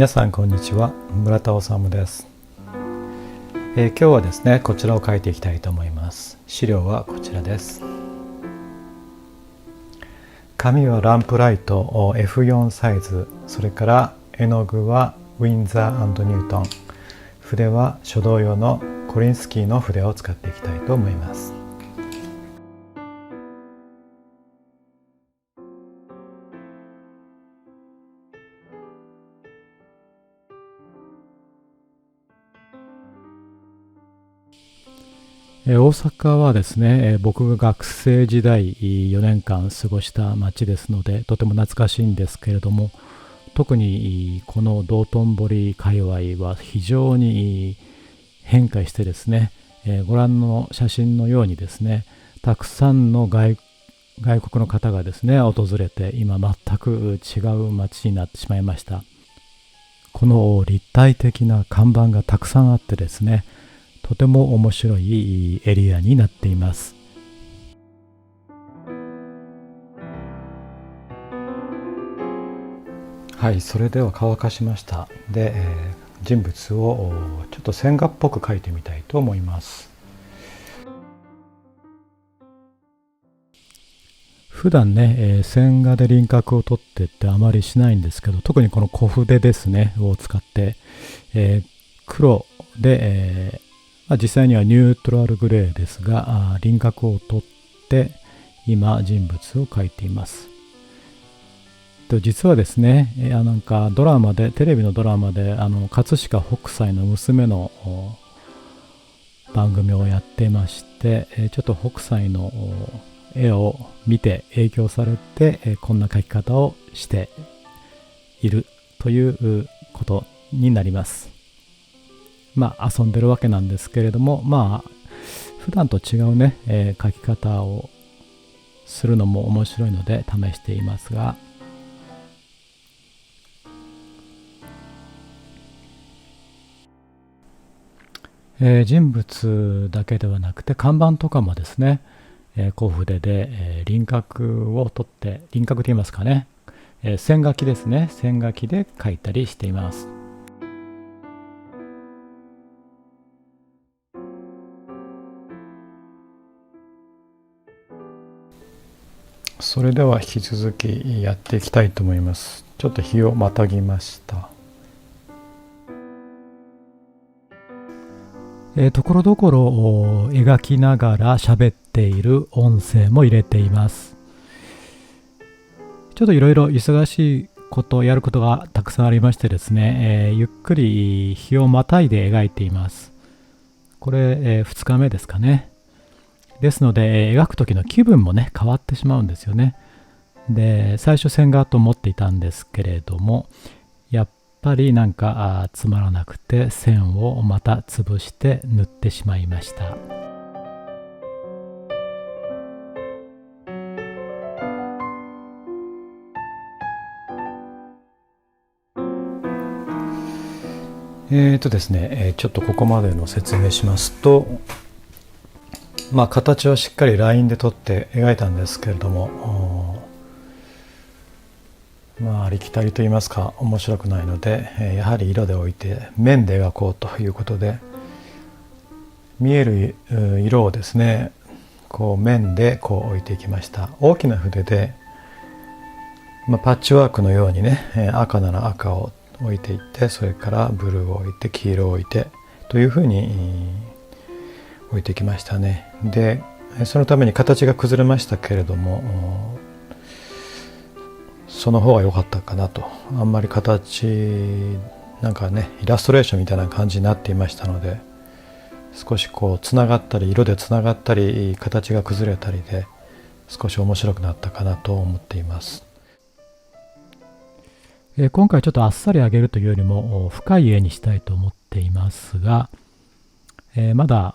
皆さんこんにちは、村田治です。今日はですねこちらを書いていきたいと思います。資料はこちらです。紙はランプライト F4 サイズ、それから絵の具はウィンザー&ニュートン、筆は書道用のコリンスキーの筆を使っていきたいと思います。大阪はですね、僕が学生時代4年間過ごした町ですので、とても懐かしいんですけれども、特にこの道頓堀界隈は非常に変化してですね、ご覧の写真のようにですね、たくさんの外国の方がですね、訪れて、今全く違う街になってしまいました。この立体的な看板がたくさんあってですね、とても面白いエリアになっています。はい、それでは乾かしました。で、人物をちょっと線画っぽく描いてみたいと思います。普段ね、線画で輪郭を取ってってあまりしないんですけど、特にこの小筆ですねを使って、黒で、実際にはニュートラルグレーですが、輪郭を取って今人物を描いています。実はですね、なんかドラマで、テレビのドラマで葛飾北斎の娘の番組をやっていまして、ちょっと北斎の絵を見て影響されて、こんな描き方をしているということになります。遊んでるわけなんですけれども、普段と違うね、描き方をするのも面白いので試していますが、人物だけではなくて看板とかもですね、小筆で、輪郭を取って、輪郭と言いますかね、線書きですね、線書きで描いたりしています。それでは引き続きやっていきたいと思います。ちょっと日をまたぎました。ところどころ描きながら喋っている音声も入れています。ちょっといろいろ忙しいことやることがたくさんありましてですね、ゆっくり日をまたいで描いています。これ、2日目ですかね。ですので、描く時の気分もね変わってしまうんですよね。で、最初線画と思っていたんですけれども、やっぱりなんかつまらなくて線をまた潰して塗ってしまいました。ですね、ちょっとここまでの説明しますと、形はしっかりラインで取って描いたんですけれども、ありきたりと言いますか面白くないので、やはり色で置いて面で描こうということで、見える色をですねこう面でこう置いていきました。大きな筆で、パッチワークのようにね、赤なら赤を置いていって、それからブルーを置いて黄色を置いてというふうに置いてきましたね。で、そのために形が崩れましたけれども、その方が良かったかなと。あんまり形なんかねイラストレーションみたいな感じになっていましたので、少しこうつながったり色でつながったり形が崩れたりで少し面白くなったかなと思っています。今回ちょっとあっさり上げるというよりも深い絵にしたいと思っていますが、まだ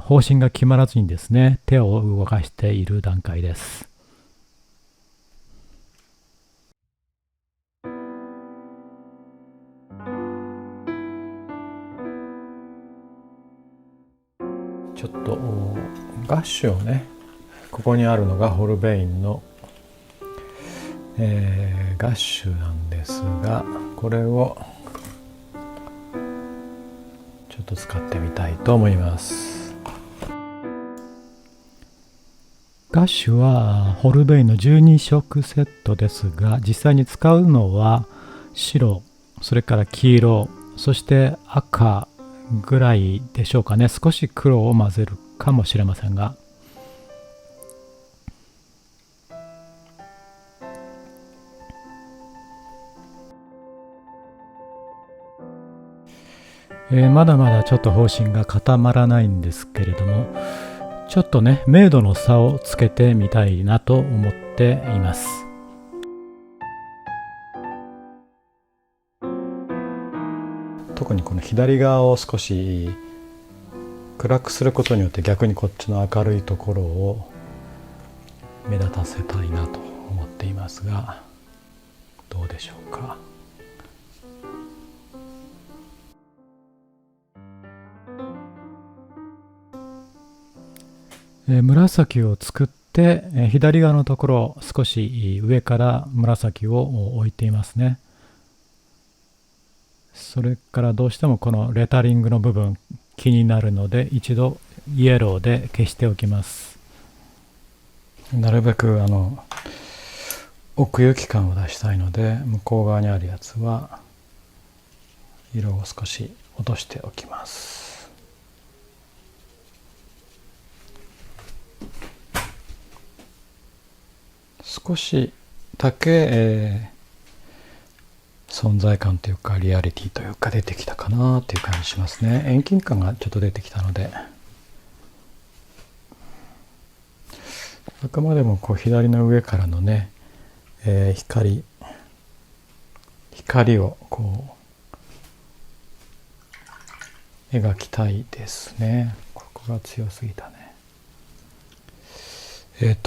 方針が決まらずにですね手を動かしている段階です。ちょっとガッシュをね、ここにあるのがホルベインの、ガッシュなんですが、これをちょっと使ってみたいと思います。ガッシュはホルベイの12色セットですが、実際に使うのは白、それから黄色、そして赤ぐらいでしょうかね。少し黒を混ぜるかもしれませんが、まだまだちょっと方針が固まらないんですけれども、ちょっとね、明度の差をつけてみたいなと思っています。特にこの左側を少し暗くすることによって逆にこっちの明るいところを目立たせたいなと思っていますが、どうでしょうか。紫を作って、左側のところ少し上から紫を置いていますね。それからどうしてもこのレタリングの部分気になるので、一度イエローで消しておきます。なるべく奥行き感を出したいので、向こう側にあるやつは色を少し落としておきます。少しだけ、存在感というかリアリティというか出てきたかなっていう感じしますね。遠近感がちょっと出てきたので、あくまでもこう左の上からのね、光をこう描きたいですね。ここが強すぎたね。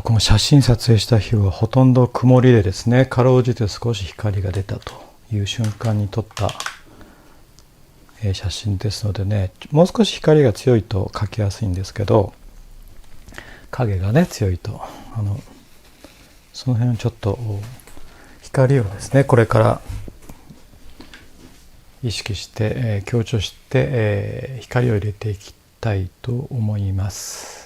この写真撮影した日はほとんど曇りでですね、かろうじて少し光が出たという瞬間に撮った、写真ですのでね、もう少し光が強いと描きやすいんですけど、影がね強いとその辺をちょっと光をですね、これから意識して、強調して、光を入れていきたいと思います。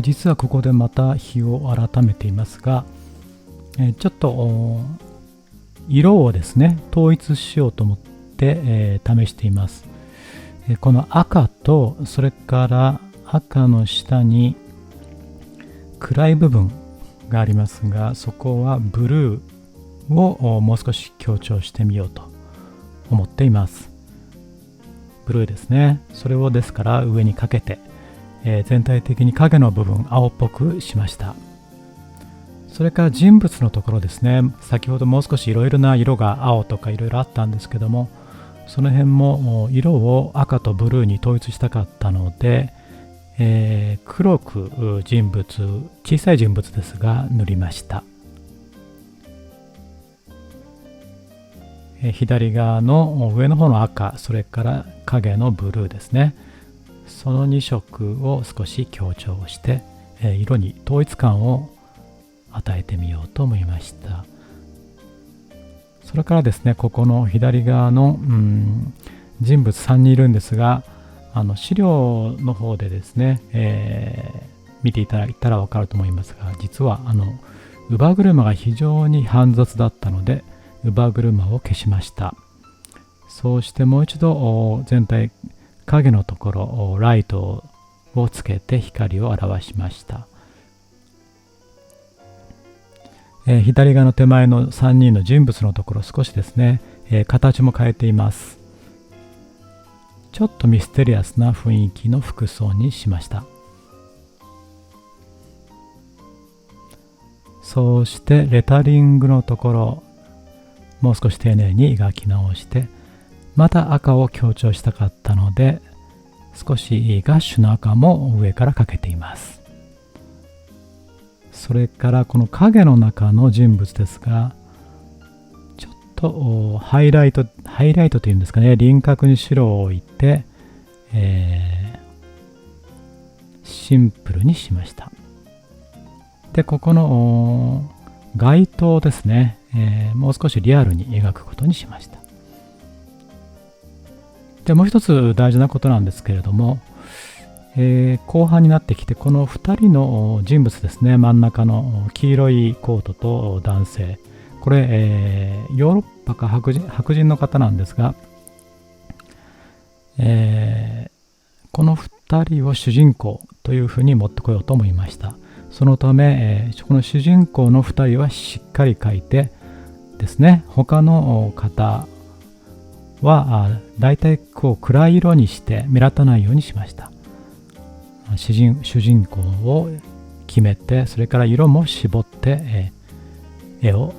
実はここでまた日を改めていますが、ちょっと色をですね統一しようと思って、試しています。この赤とそれから赤の下に暗い部分がありますが、そこはブルーをもう少し強調してみようと思っています。ブルーですね。それをですから上にかけて、全体的に影の部分青っぽくしました。それから人物のところですね、先ほどもう少しいろいろな色が青とかいろいろあったんですけども、その辺も色を赤とブルーに統一したかったので、黒く小さい人物ですが塗りました。左側の上の方の赤、それから影のブルーですね、その2色を少し強調して、色に統一感を与えてみようと思いました。それからですね、ここの左側の人物3人いるんですが、資料の方でですね、見ていただいたら分かると思いますが、実は乳母車が非常に煩雑だったので乳母車を消しました。そうしてもう一度全体影のところライトをつけて光を表しました。左側の手前の3人の人物のところ少しですね、形も変えています。ちょっとミステリアスな雰囲気の服装にしました。そうしてレタリングのところもう少し丁寧に描き直して、また赤を強調したかったので少しガッシュの赤も上からかけています。それからこの影の中の人物ですが、ちょっとハイライトというんですかね、輪郭に白を置いて、シンプルにしました。でここの街灯ですね、もう少しリアルに描くことにしました。でもう一つ大事なことなんですけれども、後半になってきてこの2人の人物ですね、真ん中の黄色いコートと男性、これ、ヨーロッパか白人の方なんですが、この2人を主人公というふうに持ってこようと思いました。そのため、この主人公の2人はしっかり描いてですね、他の方はだいたいこう暗い色にして目立たないようにしました。主人公を決めて、それから色も絞って、絵を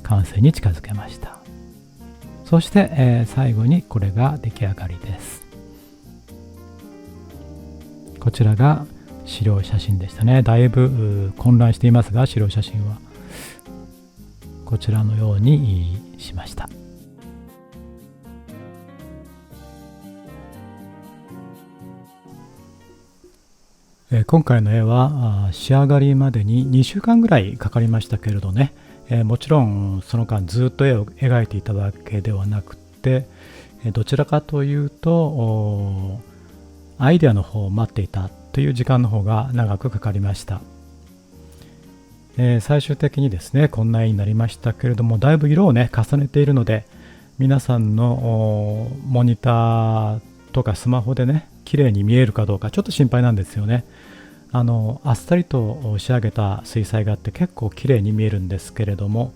完成に近づけました。そして、最後にこれが出来上がりです。こちらが資料写真でしたね。だいぶ混乱していますが、資料写真はこちらのようにしました。今回の絵は仕上がりまでに2週間ぐらいかかりましたけれどね、もちろんその間ずっと絵を描いていたわけではなくて、どちらかというとアイデアの方を待っていたという時間の方が長くかかりました。最終的にですねこんな絵になりましたけれども、だいぶ色をね重ねているので、皆さんのモニターとかスマホでね綺麗に見えるかどうかちょっと心配なんですよね。あっさりと仕上げた水彩画って結構綺麗に見えるんですけれども、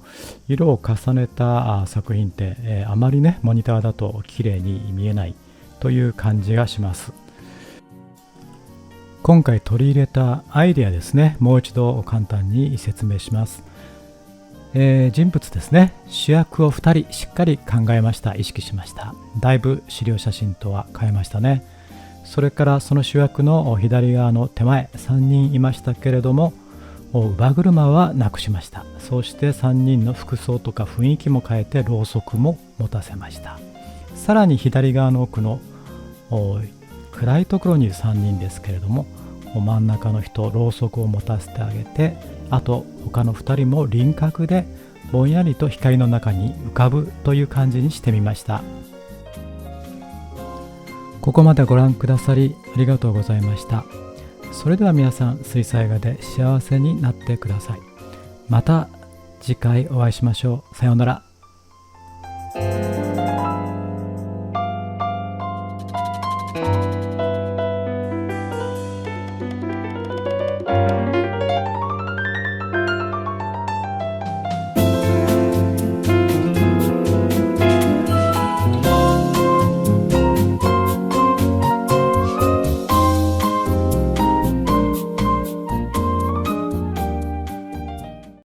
色を重ねた作品って、あまりねモニターだと綺麗に見えないという感じがします。今回取り入れたアイデアですね、もう一度簡単に説明します。人物ですね、主役を2人しっかり考えました。意識しました。だいぶ資料写真とは変えましたね。それからその主役の左側の手前3人いましたけれども、乳母車はなくしました。そうして3人の服装とか雰囲気も変えてろうそくも持たせました。さらに左側の奥の暗いところにいる3人ですけれども、真ん中の人ろうそくを持たせてあげて、あと他の2人も輪郭でぼんやりと光の中に浮かぶという感じにしてみました。ここまでご覧くださりありがとうございました。それでは皆さん、水彩画で幸せになってください。また次回お会いしましょう。さようなら。